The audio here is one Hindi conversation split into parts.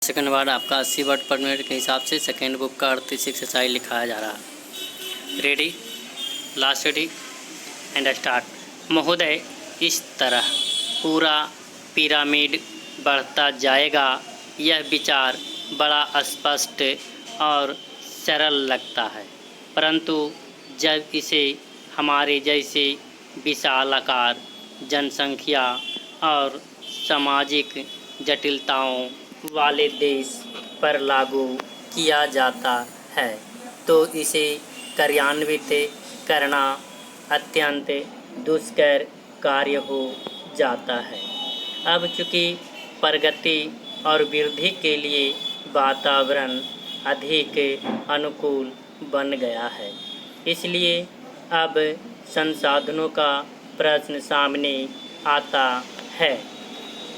सेकंड वर्ड आपका 80 वर्ड पर मिनट के हिसाब से सेकंड बुक का 38 एक्सरसाइज लिखाया जा रहा है। Ready, last ready and start. महोदय, इस तरह पूरा पिरामिड बढ़ता जाएगा, यह विचार बड़ा स्पष्ट और सरल लगता है, परंतु जब इसे हमारे जैसे विशालाकार जनसंख्या और सामाजिक जटिलताओं वाले देश पर लागू किया जाता है तो इसे कार्यान्वित करना अत्यंत दुष्कर कार्य हो जाता है। अब चूँकि प्रगति और वृद्धि के लिए वातावरण अधिक अनुकूल बन गया है, इसलिए अब संसाधनों का प्रश्न सामने आता है।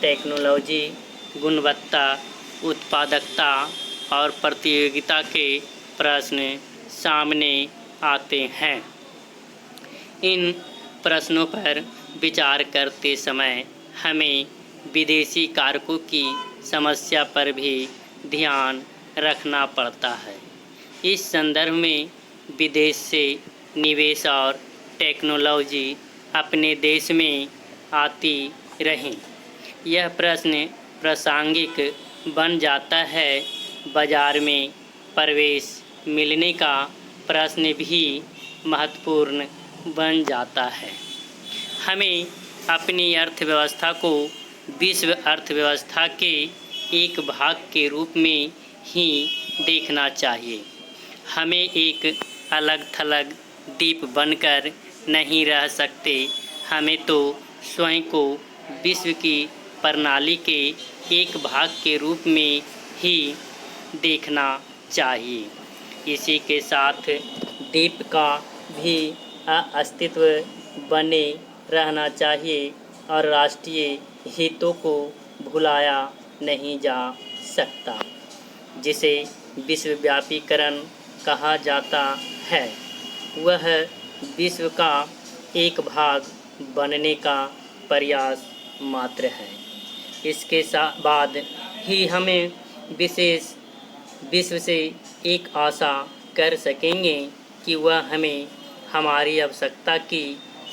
टेक्नोलॉजी, गुणवत्ता, उत्पादकता और प्रतियोगिता के प्रश्न सामने आते हैं। इन प्रश्नों पर विचार करते समय हमें विदेशी कारकों की समस्या पर भी ध्यान रखना पड़ता है। इस संदर्भ में विदेश से निवेश और टेक्नोलॉजी अपने देश में आती रहीं, यह प्रश्न प्रासंगिक बन जाता है। बाजार में प्रवेश मिलने का प्रश्न भी महत्वपूर्ण बन जाता है। हमें अपनी अर्थव्यवस्था को विश्व अर्थव्यवस्था के एक भाग के रूप में ही देखना चाहिए। हमें एक अलग थलग द्वीप बनकर नहीं रह सकते। हमें तो स्वयं को विश्व की प्रणाली के एक भाग के रूप में ही देखना चाहिए। इसी के साथ द्वीप का भी अस्तित्व बने रहना चाहिए और राष्ट्रीय हितों को भुलाया नहीं जा सकता। जिसे विश्वव्यापीकरण कहा जाता है, वह विश्व का एक भाग बनने का प्रयास मात्र है। इसके बाद ही हमें विश्व से एक आशा कर सकेंगे कि वह हमें हमारी आवश्यकता की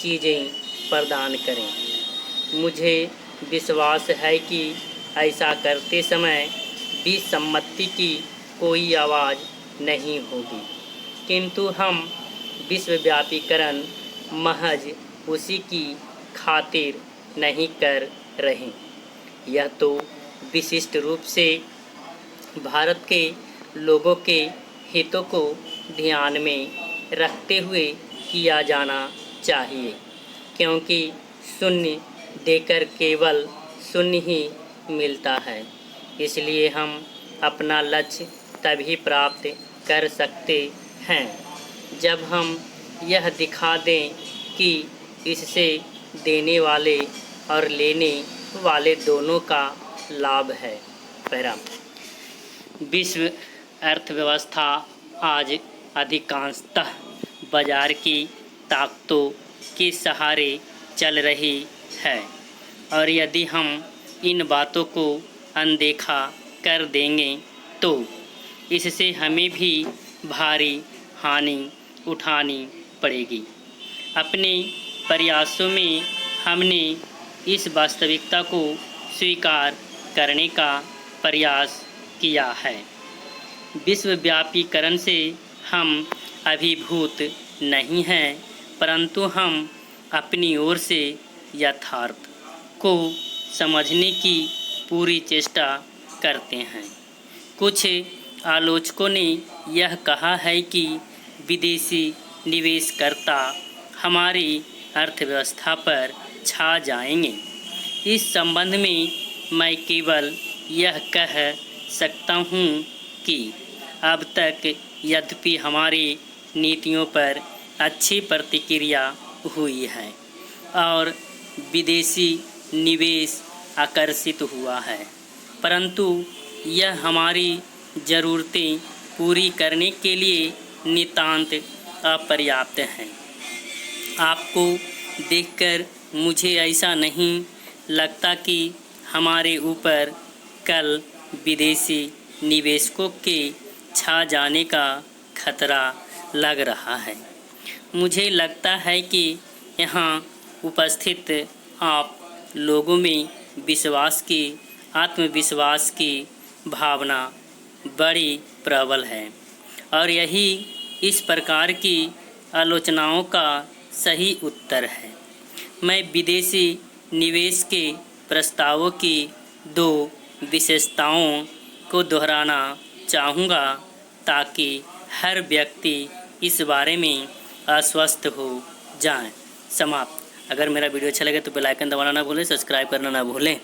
चीज़ें प्रदान करें। मुझे विश्वास है कि ऐसा करते समय विसम्मति की कोई आवाज़ नहीं होगी, किंतु हम विश्वव्यापीकरण महज उसी की खातिर नहीं कर रहे। यह तो विशिष्ट रूप से भारत के लोगों के हितों को ध्यान में रखते हुए किया जाना चाहिए, क्योंकि शून्य देकर केवल शून्य ही मिलता है। इसलिए हम अपना लक्ष्य तभी प्राप्त कर सकते हैं जब हम यह दिखा दें कि इससे देने वाले और लेने वाले दोनों का लाभ है। पहला, विश्व अर्थव्यवस्था आज अधिकांशतः बाजार की ताकतों के सहारे चल रही है, और यदि हम इन बातों को अनदेखा कर देंगे तो इससे हमें भी भारी हानि उठानी पड़ेगी। अपने प्रयासों में हमने इस वास्तविकता को स्वीकार करने का प्रयास किया है। विश्वव्यापीकरण से हम अभिभूत नहीं हैं, परंतु हम अपनी ओर से यथार्थ को समझने की पूरी चेष्टा करते हैं। कुछ आलोचकों ने यह कहा है कि विदेशी निवेशकर्ता हमारी अर्थव्यवस्था पर छा जाएंगे। इस संबंध में मैं केवल यह कह सकता हूँ कि अब तक यद्यपि हमारी नीतियों पर अच्छी प्रतिक्रिया हुई है और विदेशी निवेश आकर्षित हुआ है, परंतु यह हमारी ज़रूरतें पूरी करने के लिए नितांत अपर्याप्त हैं। आपको देखकर मुझे ऐसा नहीं लगता कि हमारे ऊपर कल विदेशी निवेशकों के छा जाने का खतरा लग रहा है। मुझे लगता है कि यहाँ उपस्थित आप लोगों में आत्मविश्वास की भावना बड़ी प्रबल है और यही इस प्रकार की आलोचनाओं का सही उत्तर है। मैं विदेशी निवेश के प्रस्तावों की 2 विशेषताओं को दोहराना चाहूँगा ताकि हर व्यक्ति इस बारे में आश्वस्त हो जाए। समाप्त। अगर मेरा वीडियो अच्छा लगे तो बेल आइकन दबाना ना भूलें, सब्सक्राइब करना ना भूलें।